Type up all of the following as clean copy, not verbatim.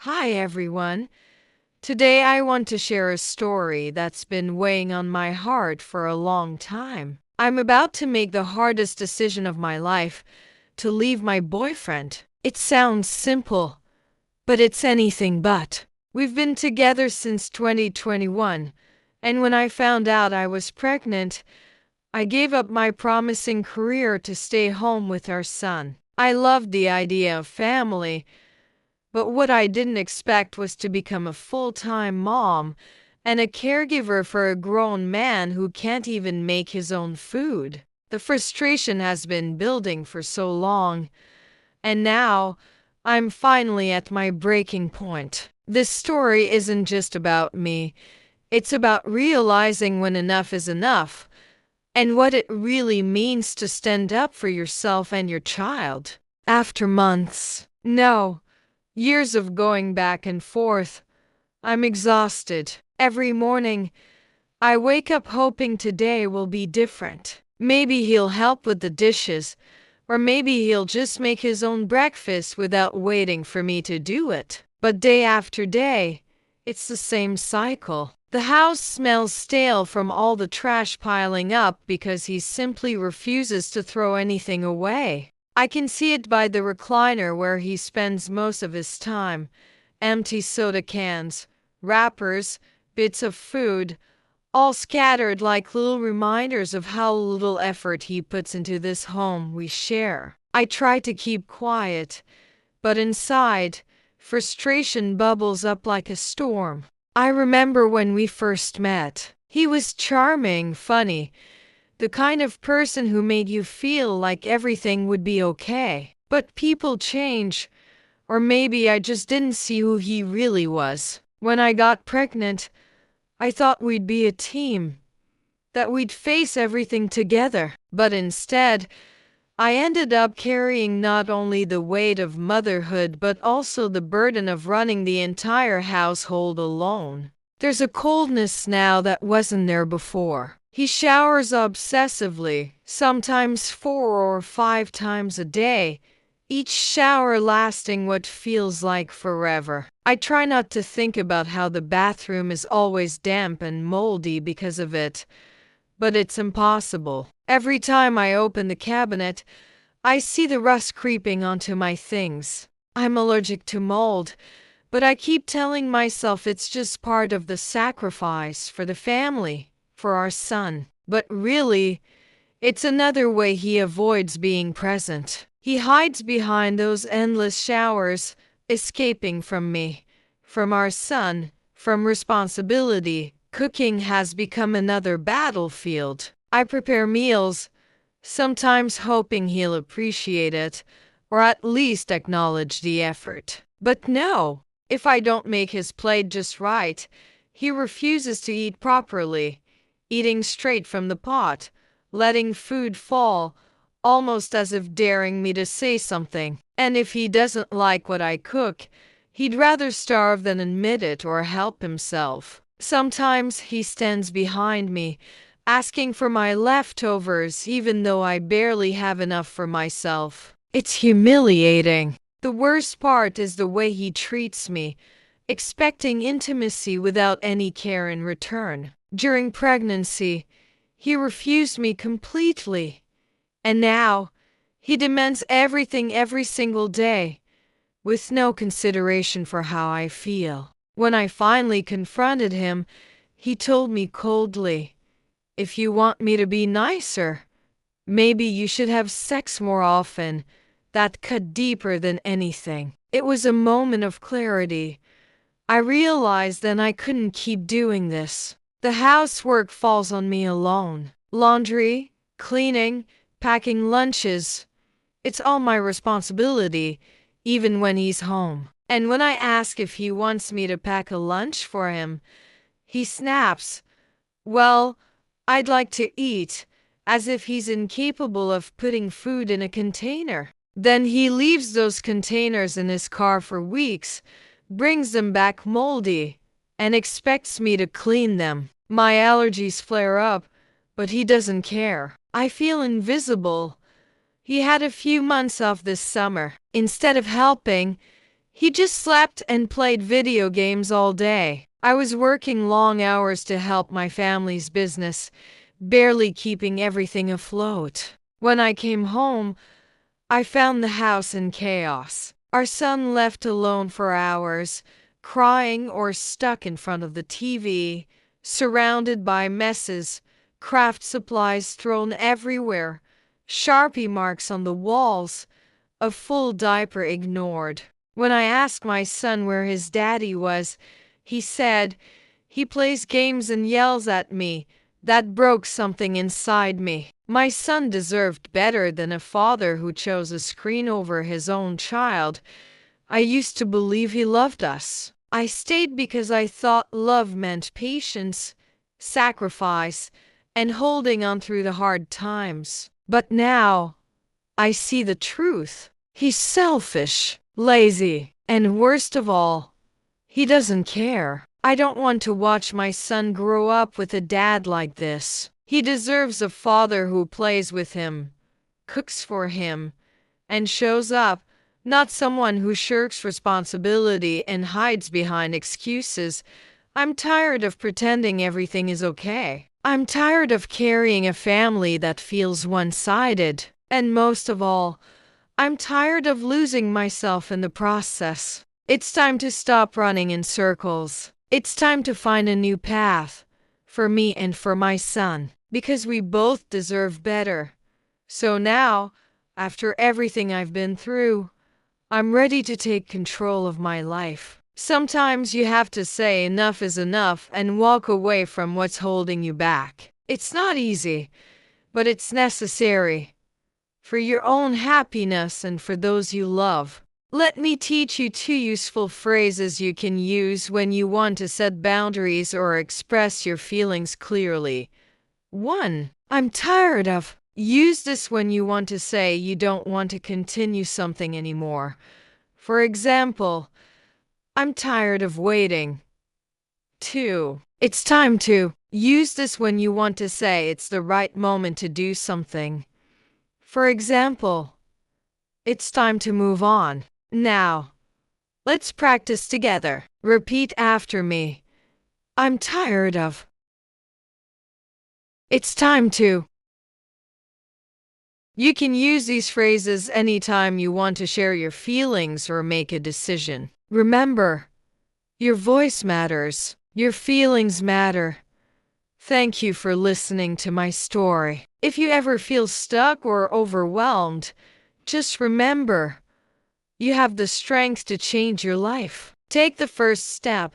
Hi, everyone. Today I want to share a story that's been weighing on my heart for a long time. I'm about to make the hardest decision of my life to leave my boyfriend. It sounds simple, but it's anything but. We've been together since 2021, and when I found out I was pregnant, I gave up my promising career to stay home with our son. I loved the idea of family, but what I didn't expect was to become a full-time mom and a caregiver for a grown man who can't even make his own food. The frustration has been building for so long, and now I'm finally at my breaking point. This story isn't just about me, it's about realizing when enough is enough and what it really means to stand up for yourself and your child. After months, no, years of going back and forth, I'm exhausted. Every morning, I wake up hoping today will be different. Maybe he'll help with the dishes, or maybe he'll just make his own breakfast without waiting for me to do it. But day after day, it's the same cycle. The house smells stale from all the trash piling up because he simply refuses to throw anything away. I can see it by the recliner where he spends most of his time. Empty soda cans, wrappers, bits of food, all scattered like little reminders of how little effort he puts into this home we share. I try to keep quiet, but inside, frustration bubbles up like a storm. I remember when we first met. He was charming, funny, the kind of person who made you feel like everything would be okay. But people change, or maybe I just didn't see who he really was. When I got pregnant, I thought we'd be a team, that we'd face everything together. But instead, I ended up carrying not only the weight of motherhood but also the burden of running the entire household alone. There's a coldness now that wasn't there before. He showers obsessively, sometimes 4 or 5 times a day, each shower lasting what feels like forever. I try not to think about how the bathroom is always damp and moldy because of it, but it's impossible. Every time I open the cabinet, I see the rust creeping onto my things. I'm allergic to mold, but I keep telling myself it's just part of the sacrifice for the family, for our son. But really, it's another way he avoids being present. He hides behind those endless showers, escaping from me, from our son, from responsibility. Cooking has become another battlefield. I prepare meals, sometimes hoping he'll appreciate it, or at least acknowledge the effort. But no, if I don't make his plate just right, he refuses to eat properly, eating straight from the pot, letting food fall, almost as if daring me to say something. And if he doesn't like what I cook, he'd rather starve than admit it or help himself. Sometimes he stands behind me, asking for my leftovers even though I barely have enough for myself. It's humiliating. The worst part is the way he treats me, expecting intimacy without any care in return. During pregnancy, he refused me completely. And now, he demands everything every single day, with no consideration for how I feel. When I finally confronted him, he told me coldly, "If you want me to be nicer, maybe you should have sex more often." That cut deeper than anything. It was a moment of clarity. I realized then I couldn't keep doing this. The housework falls on me alone. Laundry, cleaning, packing lunches. It's all my responsibility, even when he's home. And when I ask if he wants me to pack a lunch for him, he snaps, "Well, I'd like to eat," as if he's incapable of putting food in a container. Then he leaves those containers in his car for weeks, brings them back moldy, and expects me to clean them. My allergies flare up, but he doesn't care. I feel invisible. He had a few months off this summer. Instead of helping, He just slept and played video games all day. I was working long hours to help my family's business, barely keeping everything afloat. When I came home, I found the house in chaos. Our son left alone for hours, crying or stuck in front of the TV, surrounded by messes, craft supplies thrown everywhere, Sharpie marks on the walls, a full diaper ignored. When I asked my son where his daddy was, he said, "He plays games and yells at me." That broke something inside me. My son deserved better than a father who chose a screen over his own child. I used to believe he loved us. I stayed because I thought love meant patience, sacrifice, and holding on through the hard times. But now, I see the truth. He's selfish, lazy, and worst of all, he doesn't care. I don't want to watch my son grow up with a dad like this. He deserves a father who plays with him, cooks for him, and shows up, not someone who shirks responsibility and hides behind excuses. I'm tired of pretending everything is okay. I'm tired of carrying a family that feels one-sided. And most of all, I'm tired of losing myself in the process. It's time to stop running in circles. It's time to find a new path, for me and for my son, because we both deserve better. So now, after everything I've been through, I'm ready to take control of my life. Sometimes you have to say enough is enough and walk away from what's holding you back. It's not easy, but it's necessary. For your own happiness and for those you love. Let me teach you 2 useful phrases you can use when you want to set boundaries or express your feelings clearly. 1. I'm tired of. Use this when you want to say you don't want to continue something anymore. For example, I'm tired of waiting. 2. It's time to. Use this when you want to say it's the right moment to do something. For example, it's time to move on. Now, let's practice together. Repeat after me. I'm tired of. It's time to. You can use these phrases anytime you want to share your feelings or make a decision. Remember, your voice matters. Your feelings matter. Thank you for listening to my story. If you ever feel stuck or overwhelmed, just remember, you have the strength to change your life. Take the first step,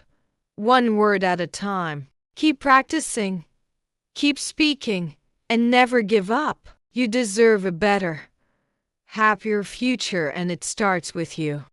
one word at a time. Keep practicing, keep speaking, and never give up. You deserve a better, happier future, and it starts with you.